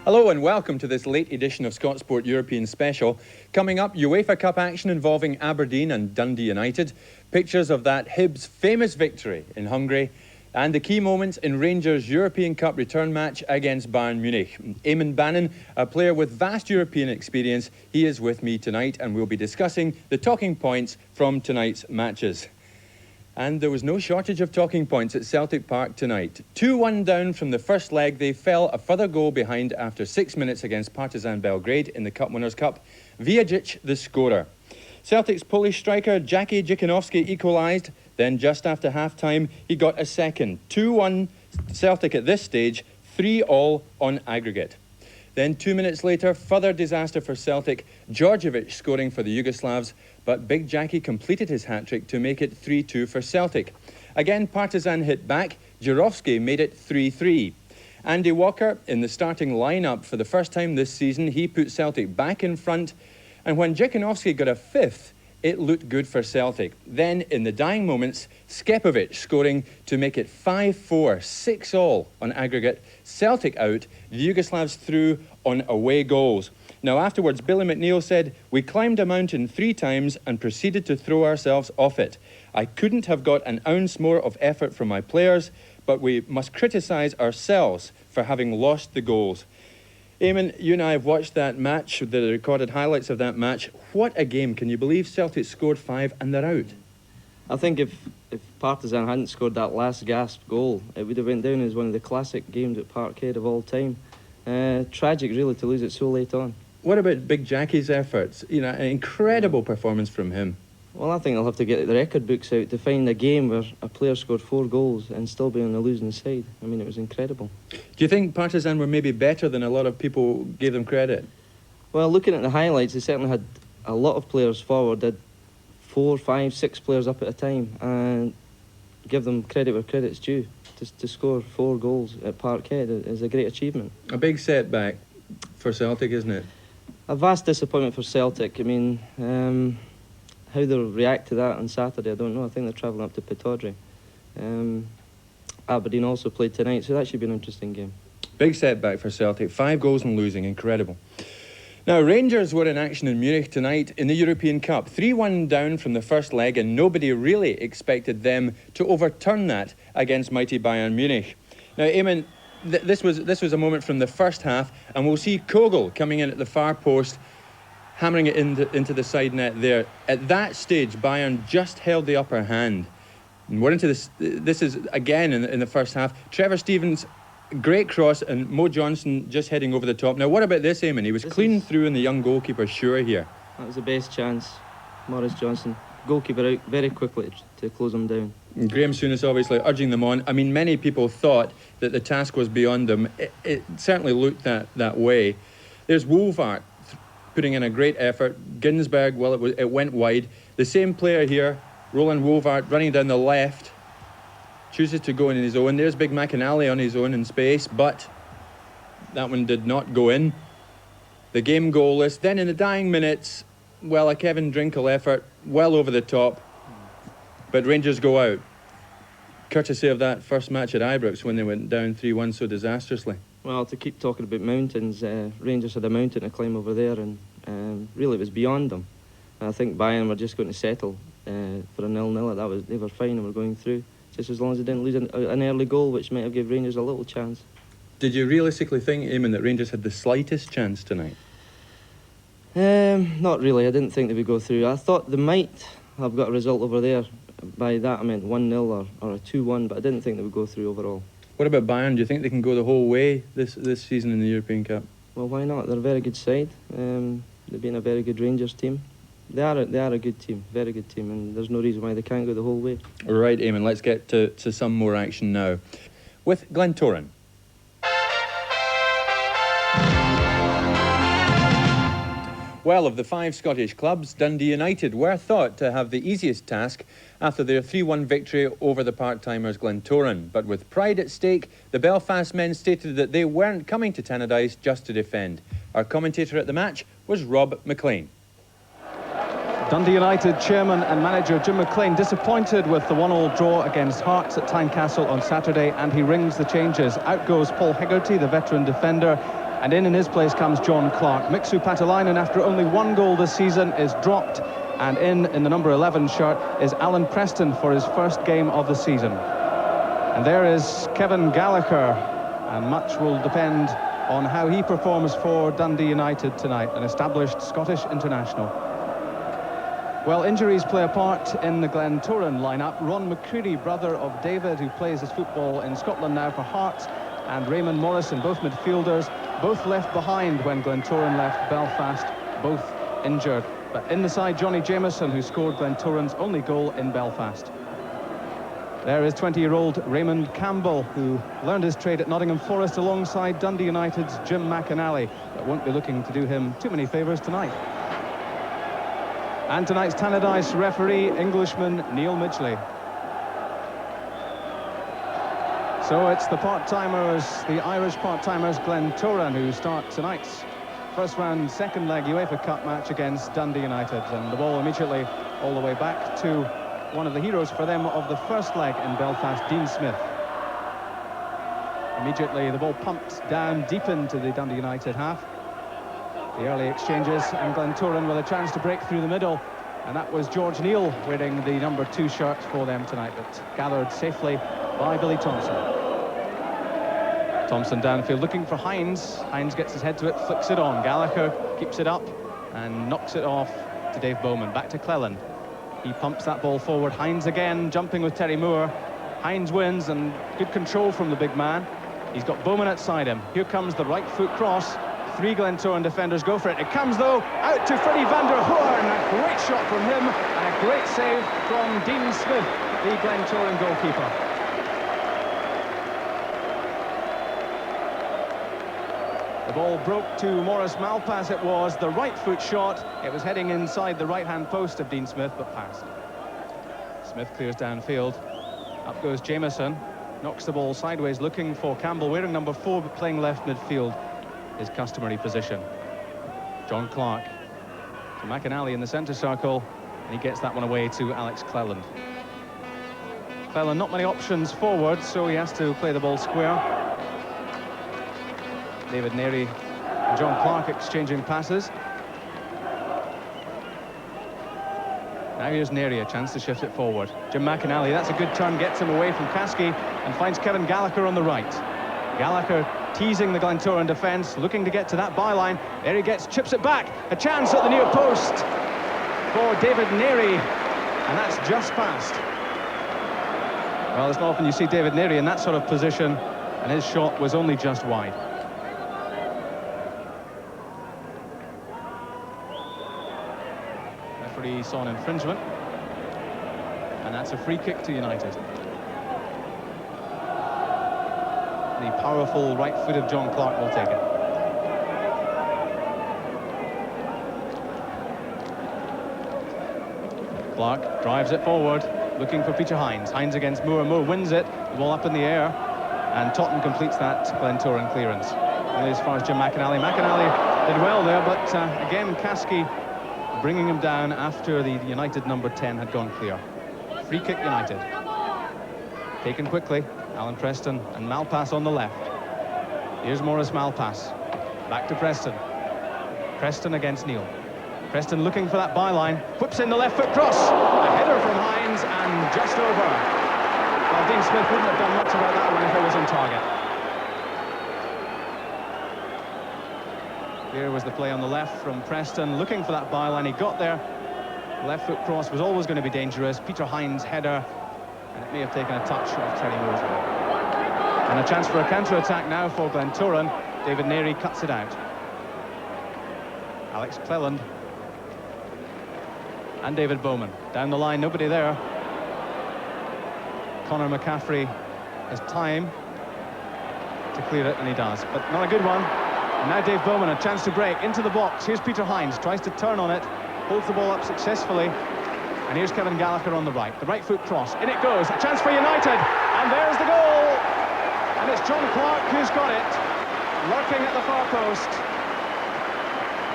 Hello and welcome to this late edition of Scott Sport European Special. Coming up, UEFA Cup action involving Aberdeen and Dundee United, pictures of that Hibs' famous victory in Hungary, and the key moments in Rangers' European Cup return match against Bayern Munich. Eamon Bannon, a player with vast European experience, he is with me tonight and we'll be discussing the talking points from tonight's matches. And there was no shortage of talking points at Celtic Park tonight. 2-1 down from the first leg, they fell a further goal behind after 6 minutes against Partizan Belgrade in the Cup Winners' Cup. Vijacic, the scorer. Celtic's Polish striker Jackie Dzikanowski equalised. Then just after half-time, he got a second. 2-1 Celtic at this stage, 3-3 on aggregate. Then 2 minutes later, further disaster for Celtic, Djordjevic scoring for the Yugoslavs, but Big Jackie completed his hat-trick to make it 3-2 for Celtic. Again, Partizan hit back, Jurovski made it 3-3. Andy Walker in the starting lineup for the first time this season, he put Celtic back in front, and when Dzikanowski got a fifth, it looked good for Celtic. Then, in the dying moments, Skepovic scoring to make it 5-4, 6-6 on aggregate. Celtic out, the Yugoslavs through on away goals. Now, afterwards, Billy McNeil said, "We climbed a mountain 3 times and proceeded to throw ourselves off it. I couldn't have got an ounce more of effort from my players, but we must criticise ourselves for having lost the goals." Eamon, you and I have watched that match, the recorded highlights of that match. What a game. Can you believe Celtic scored 5 and they're out? I think if Partizan hadn't scored that last gasp goal, it would have went down as one of the classic games at Parkhead of all time. Tragic, really, to lose it so late on. What about Big Jackie's efforts? You know, an incredible performance from him. Well, I think they'll have to get the record books out to find a game where a player scored 4 goals and still be on the losing side. I mean, it was incredible. Do you think Partizan were maybe better than a lot of people gave them credit? Well, looking at the highlights, they certainly had a lot of players forward, had 4, 5, 6 players up at a time, and give them credit where credit's due. To score 4 goals at Parkhead is a great achievement. A big setback for Celtic, isn't it? A vast disappointment for Celtic. I mean, how they'll react to that on Saturday, I don't know. I think they're travelling up to Pittodrie. Aberdeen also played tonight, so that should be an interesting game. Big setback for Celtic. 5 goals and losing. Incredible. Now, Rangers were in action in Munich tonight in the European Cup. 3-1 down from the first leg, and nobody really expected them to overturn that against mighty Bayern Munich. Now, Eamon, this was a moment from the first half, and we'll see Kogel coming in at the far post, hammering it into the side net there. At that stage, Bayern just held the upper hand. And we're into this. This is again in the first half. Trevor Stevens, great cross, and Mo Johnson just heading over the top. Now, what about this, Eamon? He was clean through, and the young goalkeeper sure here. That was the best chance. Maurice Johnson, goalkeeper out very quickly to close him down. And Graham Souness obviously urging them on. I mean, many people thought that the task was beyond them. It certainly looked that way. There's Wolvaart putting in a great effort. Ginsberg, well, it went wide. The same player here, Roland Wolvaart, running down the left, chooses to go in his own. There's Big McInally on his own in space, but that one did not go in. The game goalless. Then in the dying minutes, well, a Kevin Drinkle effort, well over the top, but Rangers go out, courtesy of that first match at Ibrox when they went down 3-1 so disastrously. Well, to keep talking about mountains, Rangers had a mountain to climb over there, and really it was beyond them. And I think Bayern were just going to settle for a 0-0. They were fine and were going through, just as long as they didn't lose an early goal, which might have given Rangers a little chance. Did you realistically think, Eamon, that Rangers had the slightest chance tonight? Not really. I didn't think they would go through. I thought they might have got a result over there. By that I meant 1-0 or a 2-1, but I didn't think they would go through overall. What about Bayern? Do you think they can go the whole way this season in the European Cup? Well, why not? They're a very good side. They've been a very good Rangers team. They are a good team, very good team, and there's no reason why they can't go the whole way. All right, Eamon, let's get to some more action now. With Glentoran. Well, of the 5 Scottish clubs, Dundee United were thought to have the easiest task after their 3-1 victory over the part-timers Glentoran. But with pride at stake, the Belfast men stated that they weren't coming to Tannadice just to defend. Our commentator at the match was Rob McLean. Dundee United chairman and manager Jim McLean disappointed with the 1-1 draw against Hearts at Tynecastle on Saturday, and he rings the changes. Out goes Paul Hegarty, the veteran defender, And in his place comes John Clark. Mixu Patalainen, after only 1 goal this season, is dropped. And in the number 11 shirt is Alan Preston for his first game of the season. And there is Kevin Gallacher, and much will depend on how he performs for Dundee United tonight, an established Scottish international. Well, injuries play a part in the Glentoran lineup. Ron McCreary, brother of David, who plays his football in Scotland now for Hearts, and Raymond Morrison, both midfielders, both left behind when Glentoran left Belfast, both injured. But in the side, Johnny Jameson, who scored Glentoran's only goal in Belfast. There is 20-year-old Raymond Campbell, who learned his trade at Nottingham Forest alongside Dundee United's Jim McInally, but won't be looking to do him too many favours tonight. And tonight's Tannadice referee, Englishman Neil Midgley. So it's the part-timers, the Irish part-timers Glentoran, who start tonight's first round, second leg UEFA Cup match against Dundee United. And the ball immediately all the way back to one of the heroes for them of the first leg in Belfast, Dean Smith. Immediately the ball pumped down deep into the Dundee United half. The early exchanges, and Glentoran with a chance to break through the middle. And that was George Neal wearing the number 2 shirt for them tonight, but gathered safely by Billy Thompson. Thompson downfield looking for Hines. Hines gets his head to it, flicks it on. Gallacher keeps it up and knocks it off to Dave Bowman. Back to Cleland. He pumps that ball forward. Hines again, jumping with Terry Moore. Hines wins, and good control from the big man. He's got Bowman outside him. Here comes the right foot cross. 3 Glentoran defenders go for it. It comes, though, out to Freddie van der Hoorn. A great shot from him, and a great save from Dean Smith, the Glentoran goalkeeper. The ball broke to Maurice Malpass. It was the right foot shot. It was heading inside the right-hand post of Dean Smith, but passed. Smith clears downfield. Up goes Jameson. Knocks the ball sideways, looking for Campbell, wearing number 4, but playing left midfield, his customary position. John Clark to McInally in the centre circle, and he gets that one away to Alex Cleland. Cleland, not many options forward, so he has to play the ball square. David Neary and John Clark exchanging passes. Now here's Neary, a chance to shift it forward. Jim McInally, that's a good turn, gets him away from Caskey and finds Kevin Gallacher on the right. Gallacher teasing the Glentoran defence, looking to get to that byline. There he gets, chips it back. A chance at the near post for David Neary, and that's just past. Well, it's not often you see David Neary in that sort of position, and his shot was only just wide. Referee saw an infringement, and that's a free kick to United. The powerful right foot of John Clark will take it. Clark drives it forward, looking for Peter Hines. Hines against Moore. Moore wins it. The ball up in the air, and Totten completes that Glentoran clearance. Only as far as Jim McInally. McInally did well there, but again, Caskey bringing him down after the United number 10 had gone clear. Free kick United. Taken quickly. Alan Preston and Malpass on the left. Here's Maurice Malpass. Back to Preston. Preston against Neal. Preston looking for that byline. Whips in the left foot cross. A header from Hines and just over. Well, Dean Smith wouldn't have done much about that one if it was on target. Here was the play on the left from Preston, looking for that byline. He got there. Left foot cross was always going to be dangerous. Peter Hines' header, and it may have taken a touch off Terry Moore's one. And a chance for a counter-attack now for Glentoran. David Neary cuts it out. Alex Cleland and David Bowman. Down the line, nobody there. Conor McCaffrey has time to clear it, and he does. But not a good one. And now Dave Bowman, a chance to break into the box. Here's Peter Hines, tries to turn on it, holds the ball up successfully. And here's Kevin Gallacher on the right. The right foot cross, in it goes. A chance for United, and there's the goal. And it's John Clark who's got it, lurking at the far post.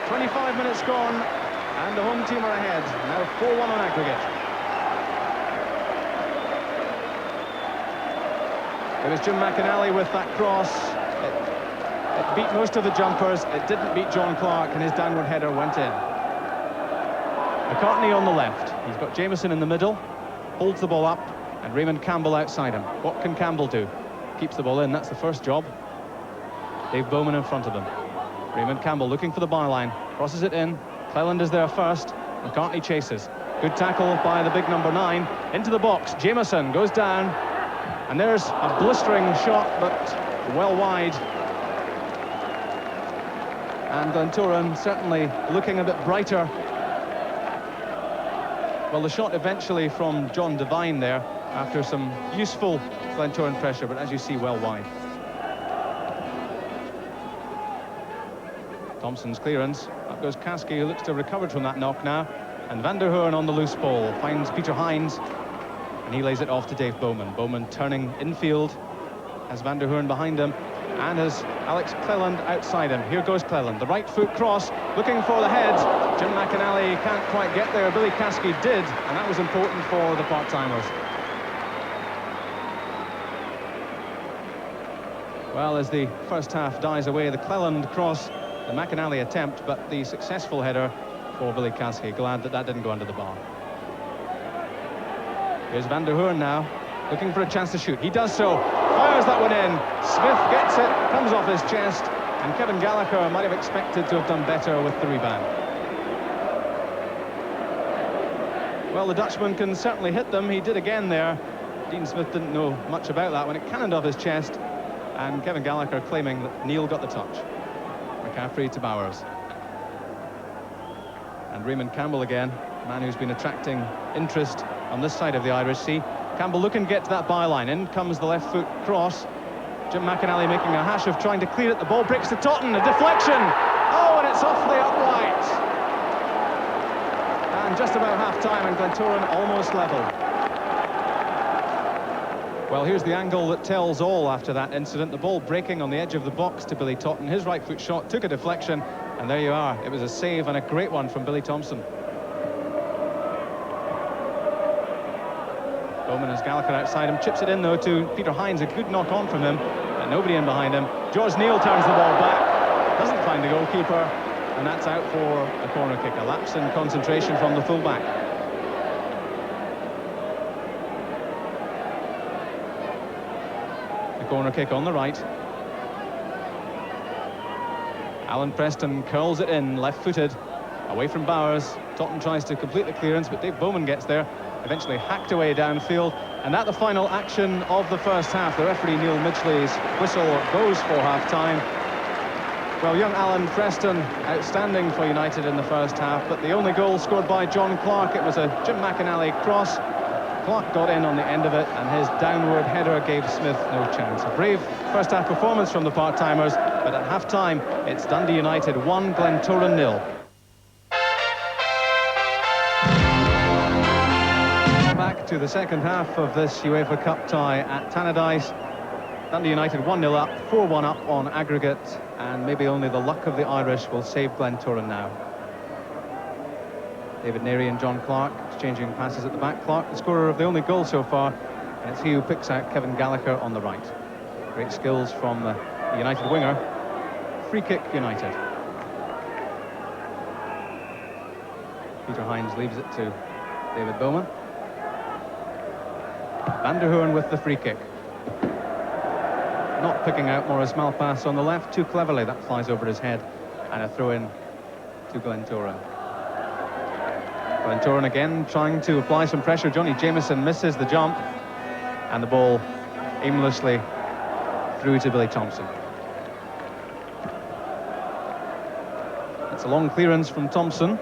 25 minutes gone, and the home team are ahead. Now 4-1 on aggregate. It was Jim McInally with that cross. It It beat most of the jumpers. It didn't beat John Clark, and his downward header went in. McCartney on the left. He's got Jameson in the middle, holds the ball up, and Raymond Campbell outside him. What can Campbell do? Keeps the ball in, that's the first job. Dave Bowman in front of him. Raymond Campbell looking for the byline, crosses it in. Cleland is there first. McCartney chases. Good tackle by the big number 9. Into the box, Jameson goes down, and there's a blistering shot, but well wide. And Glentoran certainly looking a bit brighter. Well, the shot eventually from John Devine there, after some useful Glentoran pressure, but as you see, well wide. Thompson's clearance. Up goes Kasky, who looks to have recovered from that knock now. And Van der Hoorn on the loose ball finds Peter Hines, and he lays it off to Dave Bowman. Bowman turning infield, has Van der Hoorn behind him, and has Alex Cleland outside him. Here goes Cleland, the right foot cross, looking for the head. Jim McInally can't quite get there. Billy Kasky did, and that was important for the part-timers. Well, as the first half dies away, the Cleland cross, the McInally attempt, but the successful header for Billy Kasky. Glad that that didn't go under the bar. Here's Van der Hoorn now, looking for a chance to shoot. He does so, fires that one in. Smith gets it, comes off his chest, and Kevin Gallacher might have expected to have done better with the rebound. Well, the Dutchman can certainly hit them. He did again there. Dean Smith didn't know much about that when it cannoned off his chest, and Kevin Gallacher claiming that Neil got the touch. McCaffrey to Bowers. And Raymond Campbell again, a man who's been attracting interest on this side of the Irish Sea. Campbell looking to get to that byline. In comes the left foot cross. Jim McInally making a hash of trying to clear it. The ball breaks to Totten, a deflection. Oh, and it's off the upright. And just about half-time, and Glentoran almost level. Well, here's the angle that tells all after that incident. The ball breaking on the edge of the box to Billy Totten. His right foot shot took a deflection, and there you are. It was a save and a great one from Billy Thompson. Bowman has Gallacher outside him, chips it in though to Peter Hines. A good knock on from him, but nobody in behind him. George Neal turns the ball back, doesn't find the goalkeeper, and that's out for a corner kick. A lapse in concentration from the fullback. Corner kick on the right. Alan Preston curls it in, left-footed, away from Bowers. Totten tries to complete the clearance, but Dave Bowman gets there, eventually hacked away downfield. And at the final action of the first half, the referee Neil Midgley's whistle goes for half-time. Well, young Alan Preston, outstanding for United in the first half, but the only goal scored by John Clark, it was a Jim McInally cross. Clark got in on the end of it, and his downward header gave Smith no chance. A brave first half performance from the part-timers, but at half-time, it's Dundee United 1, Glentoran 0. Back to the second half of this UEFA Cup tie at Tannadice. Dundee United 1-0 up, 4-1 up on aggregate, and maybe only the luck of the Irish will save Glentoran now. David Neary and John Clark exchanging passes at the back. Clark, the scorer of the only goal so far, and it's he who picks out Kevin Gallacher on the right. Great skills from the United winger. Free kick, United. Peter Hines leaves it to David Bowman. Van der Hoorn with the free kick. Not picking out Maurice Malpass on the left too cleverly. That flies over his head, and a throw-in to Glentoran. Glentoran again trying to apply some pressure. Johnny Jameson misses the jump, and the ball aimlessly through to Billy Thompson. It's a long clearance from Thompson.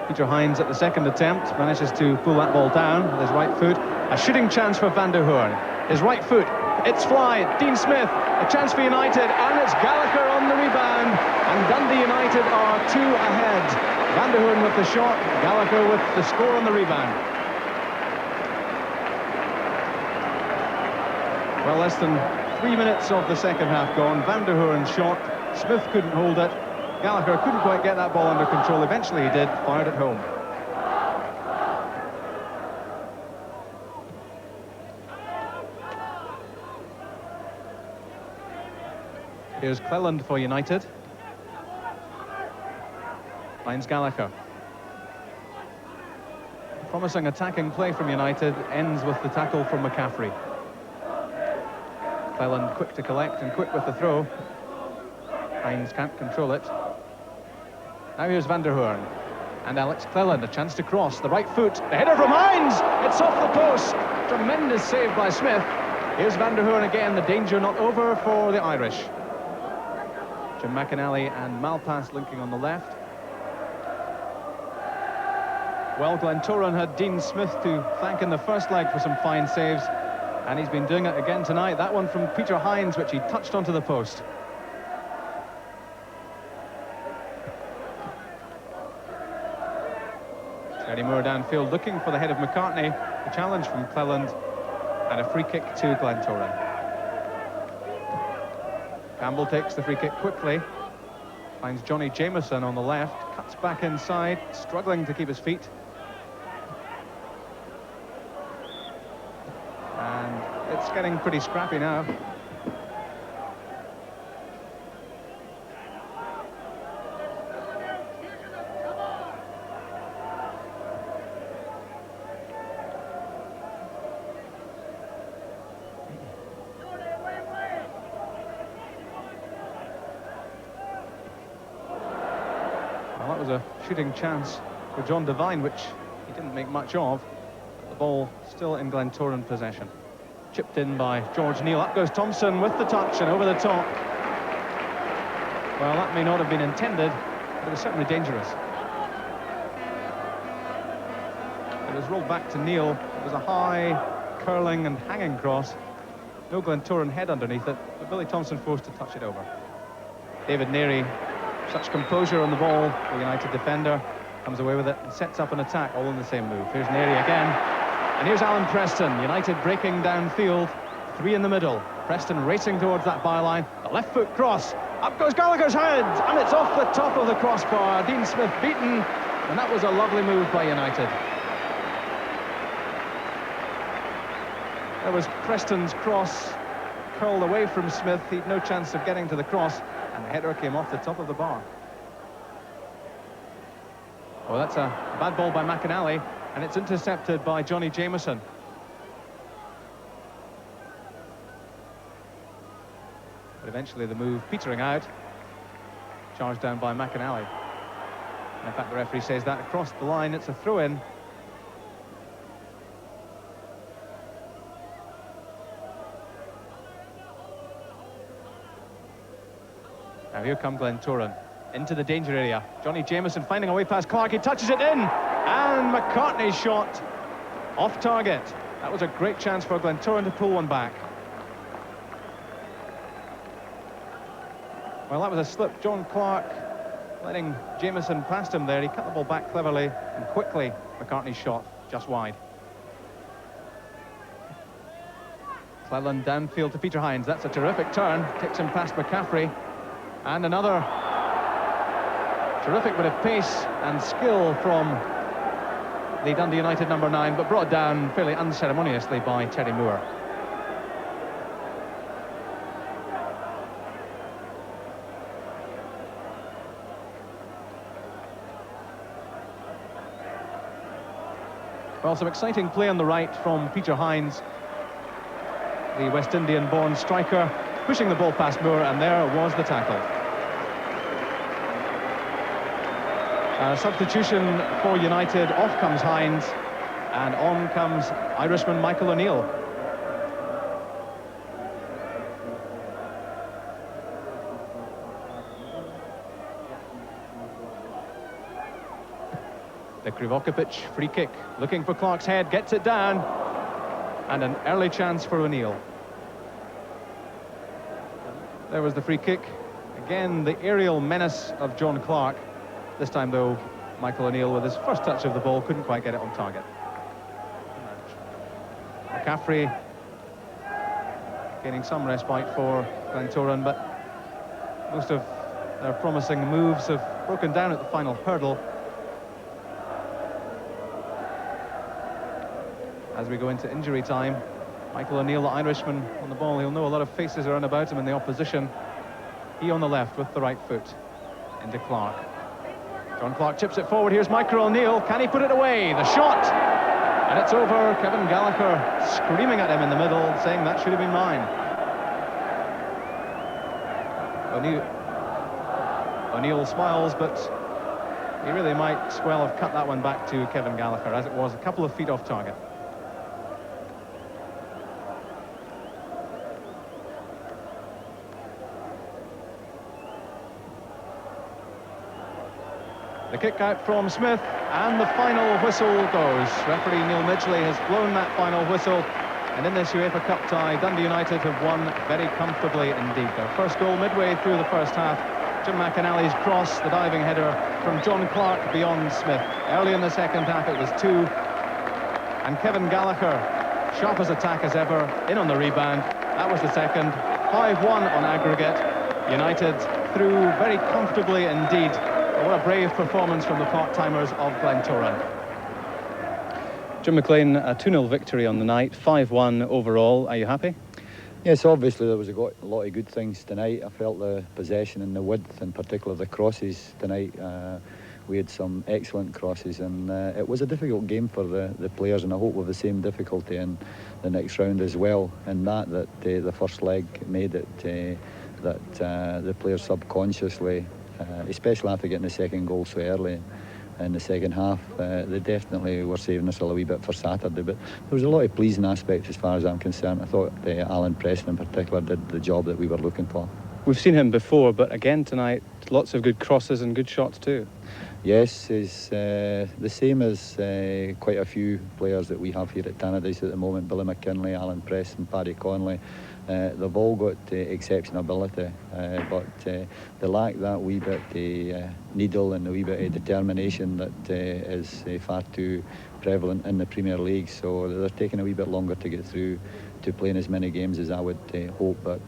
Peter Hines at the second attempt manages to pull that ball down with his right foot. A shooting chance for Van der Hoorn. His right foot, it's fly. Dean Smith, a chance for United, and it's Gallacher on the rebound, and Dundee United are 2 ahead. Van der Hoorn with the shot, Gallacher with the score on the rebound. Well, less than 3 minutes of the second half gone. Van der Hoorn shot, Smith couldn't hold it. Gallacher couldn't quite get that ball under control. Eventually he did, fired it home. Here's Cleland for United. Finds Gallacher. Promising attacking play from United, ends with the tackle from McCaffrey. Cleland quick to collect and quick with the throw. Hines can't control it. Now here's Van der Hoorn. And Alex Cleland, a chance to cross. The right foot, the header from Hines! It's off the post! Tremendous save by Smith. Here's Van der Hoorn again, the danger not over for the Irish. Jim McInally and Malpass linking on the left. Well, Glentoran had Dean Smith to thank in the first leg for some fine saves, and he's been doing it again tonight. That one from Peter Hines, which he touched onto the post. Terry Moore downfield looking for the head of McCartney. A challenge from Cleland and a free kick to Glentoran. Campbell takes the free kick quickly. Finds Johnny Jameson on the left. Cuts back inside, struggling to keep his feet. And it's getting pretty scrappy now. Well, that was a shooting chance for John Devine, which he didn't make much of. The ball still in Glentoran possession. Chipped in by George Neal. Up goes Thompson with the touch and over the top. Well, that may not have been intended, but it was certainly dangerous. It was rolled back to Neal. It was a high, curling and hanging cross. No Glentoran head underneath it, but Billy Thompson forced to touch it over. David Neary, such composure on the ball, the United defender, comes away with it and sets up an attack, all in the same move. Here's Neary again, and here's Alan Preston. United breaking downfield, three in the middle. Preston racing towards that byline. The left foot cross, up goes Gallagher's head, and it's off the top of the crossbar. Dean Smith beaten, and that was a lovely move by United. There was Preston's cross, curled away from Smith. He'd no chance of getting to the cross, and the header came off the top of the bar. Oh, that's a bad ball by McInally, and it's intercepted by Johnny Jameson. But eventually the move petering out, charged down by McInally. And in fact, the referee says that across the line, it's a throw-in. Now here come Glentoran into the danger area. Johnny Jameson finding a way past Clark. He touches it in, and McCartney's shot off target. That was a great chance for Glentoran to pull one back. Well, that was a slip. John Clark letting Jameson past him there. He cut the ball back cleverly and quickly. McCartney's shot just wide. Cleland downfield to Peter Hines. That's a terrific turn. Takes him past McCaffrey. And another terrific bit of pace and skill from the Dundee United number 9, but brought down fairly unceremoniously by Terry Moore. Well, some exciting play on the right from Peter Hines, the West Indian-born striker, pushing the ball past Moore, and there was the tackle. Substitution for United. Off comes Hines, and on comes Irishman Michael O'Neill. The Krivokapic free kick, looking for Clark's head, gets it down, and an early chance for O'Neill. There was the free kick. Again, the aerial menace of John Clark. This time, though, Michael O'Neill, with his first touch of the ball, couldn't quite get it on target. McCaffrey gaining some respite for Glentoran, but most of their promising moves have broken down at the final hurdle. As we go into injury time, Michael O'Neill, the Irishman, on the ball. He'll know a lot of faces around about him in the opposition. He on the left with the right foot into Clark. John Clark chips it forward. Here's Michael O'Neill. Can he put it away? The shot! And it's over. Kevin Gallacher screaming at him in the middle, saying that should have been mine. O'Neill smiles, but he really might well have cut that one back to Kevin Gallacher, as it was a couple of feet off target. The kick out from Smith, and the final whistle goes. Referee Neil Midgley has blown that final whistle, and in this UEFA Cup tie, Dundee United have won very comfortably indeed. Their first goal midway through the first half, Jim McAnally's cross, the diving header from John Clark beyond Smith. Early in the second half it was 2, and Kevin Gallacher, sharp as attack as ever, in on the rebound. That was the second. 5-1 on aggregate. United through very comfortably indeed. What a brave performance from the part-timers of Glentoran. Jim McLean, a 2-0 victory on the night, 5-1 overall. Are you happy? Yes, obviously there was a lot of good things tonight. I felt the possession and the width, in particular the crosses tonight. We had some excellent crosses, and it was a difficult game for the players, and I hope we've the same difficulty in the next round as well. And that the first leg made it that the players subconsciously, especially after getting the second goal so early in the second half, they definitely were saving us a wee bit for Saturday. But there was a lot of pleasing aspects as far as I'm concerned. I thought Alan Preston in particular did the job that we were looking for. We've seen him before, but again tonight, lots of good crosses and good shots too. Yes, he's the same as quite a few players that we have here at Tannadice at the moment. Billy McKinlay, Alan Preston, Paddy Conley. They've all got exceptional ability, but they lack that wee bit needle and a wee bit of determination that is far too prevalent in the Premier League. So they're taking a wee bit longer to get through to playing as many games as I would hope. But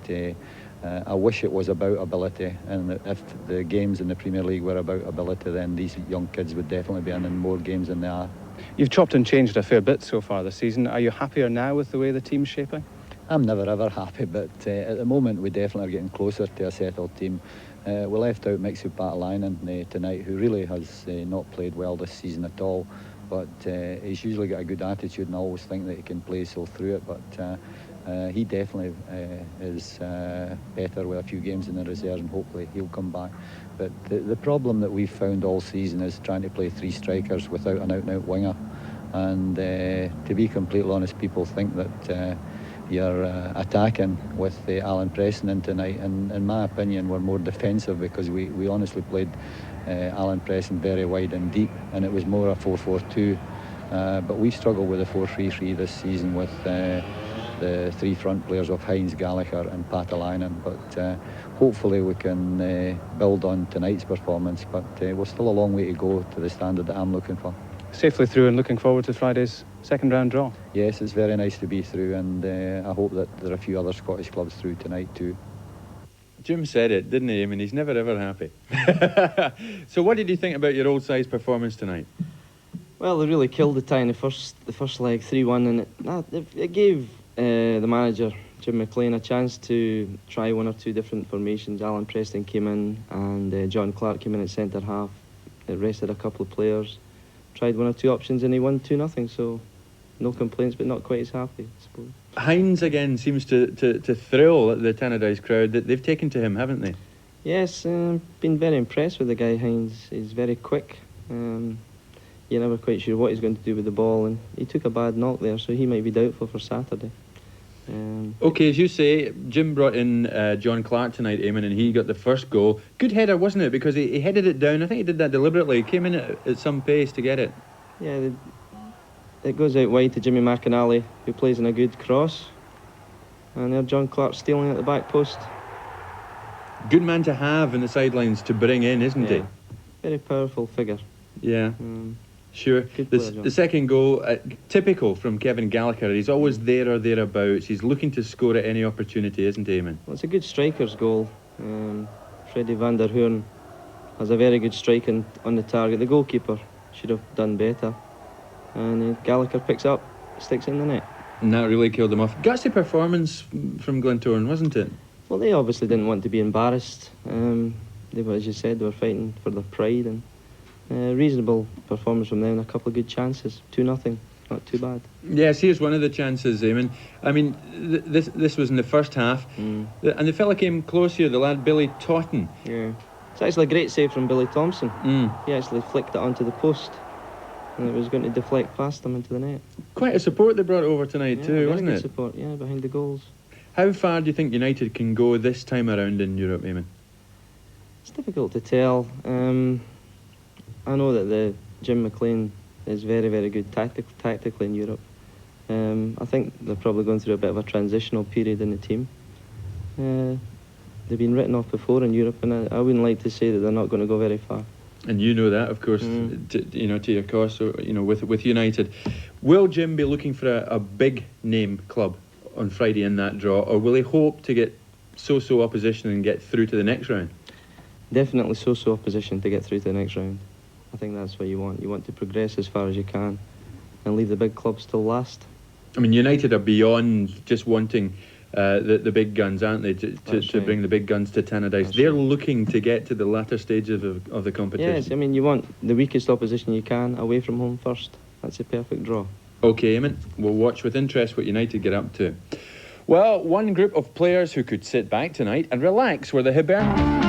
I wish it was about ability, and if the games in the Premier League were about ability, then these young kids would definitely be in more games than they are. You've chopped and changed a fair bit so far this season. Are you happier now with the way the team's shaping? I'm never ever happy, but at the moment we definitely are getting closer to a settled team. We left out Mixu Patalainen tonight, who really has not played well this season at all, but he's usually got a good attitude, and I always think that he can play so through it, but he definitely is better with a few games in the reserve, and hopefully he'll come back. But the problem that we've found all season is trying to play 3 strikers without an out-and-out winger, and to be completely honest, people think that you're attacking with Alan Preston in tonight, and in my opinion we're more defensive, because we honestly played Alan Preston very wide and deep, and it was more a 4-4-2, but we've struggled with a 4-3-3 this season with the 3 front players of Hines, Gallacher and Patalainen, but hopefully we can build on tonight's performance, but we're still a long way to go to the standard that I'm looking for. Safely through and looking forward to Friday's second round draw. Yes, it's very nice to be through, and I hope that there are a few other Scottish clubs through tonight too. Jim said it, didn't he? I mean, he's never ever happy. So what did you think about your old side's performance tonight? Well, they really killed the tie in the first leg, 3-1, and it gave the manager, Jim McLean, a chance to try 1 or 2 different formations. Alan Preston came in, and John Clark came in at centre half. It rested a couple of players. Tried 1 or 2 options, and he won 2-0, so no complaints, but not quite as happy, I suppose. Hines again seems to thrill the Tannadice crowd. They've taken to him, haven't they? Yes, been very impressed with the guy Hines. He's very quick. You're never quite sure what he's going to do with the ball, and he took a bad knock there, so he might be doubtful for Saturday. OK, as you say, Jim brought in John Clark tonight, Eamon, and he got the first goal. Good header, wasn't it? Because he headed it down. I think he did that deliberately. He came in at some pace to get it. Yeah, it goes out wide to Jimmy McAnally, who plays in a good cross. And there John Clark stealing at the back post. Good man to have in the sidelines to bring in, isn't he? Very powerful figure. Yeah. Sure. The second goal, typical from Kevin Gallacher. He's always there or thereabouts. He's looking to score at any opportunity, isn't he, Eamon? Well, it's a good striker's goal. Freddie van der Hoorn has a very good strike on the target. The goalkeeper should have done better. And Gallacher picks up, sticks it in the net. And that really killed him off. Gutsy performance from Glentoran, wasn't it? Well, they obviously didn't want to be embarrassed. They were, as you said, they were fighting for their pride, and reasonable performance from them. A couple of good chances. 2-0, not too bad. Yes, here's one of the chances, Eamon. I mean, this was in the first half, and the fella came close here, the lad Billy Totten. Yeah, it's actually a great save from Billy Thompson. He actually flicked it onto the post, and it was going to deflect past him into the net. Quite a support they brought over tonight too, wasn't good it? Support, yeah, behind the goals. How far do you think United can go this time around in Europe, Eamon? It's difficult to tell. I know that the Jim McLean is very, very good tactically in Europe. I think they're probably going through a bit of a transitional period in the team. They've been written off before in Europe, and I wouldn't like to say that they're not going to go very far. And you know that, of course, to your cost. So, with United, will Jim be looking for a big name club on Friday in that draw, or will he hope to get so-so opposition and get through to the next round? Definitely so-so opposition to get through to the next round. I think that's what you want. You want to progress as far as you can and leave the big clubs till last. I mean, United are beyond just wanting the big guns, aren't they, to bring the big guns to Tannadice. They're looking to get to the latter stage of the competition. Yes, I mean, you want the weakest opposition you can away from home first. That's a perfect draw. OK, Eamon, we'll watch with interest what United get up to. Well, one group of players who could sit back tonight and relax were the Hibernian...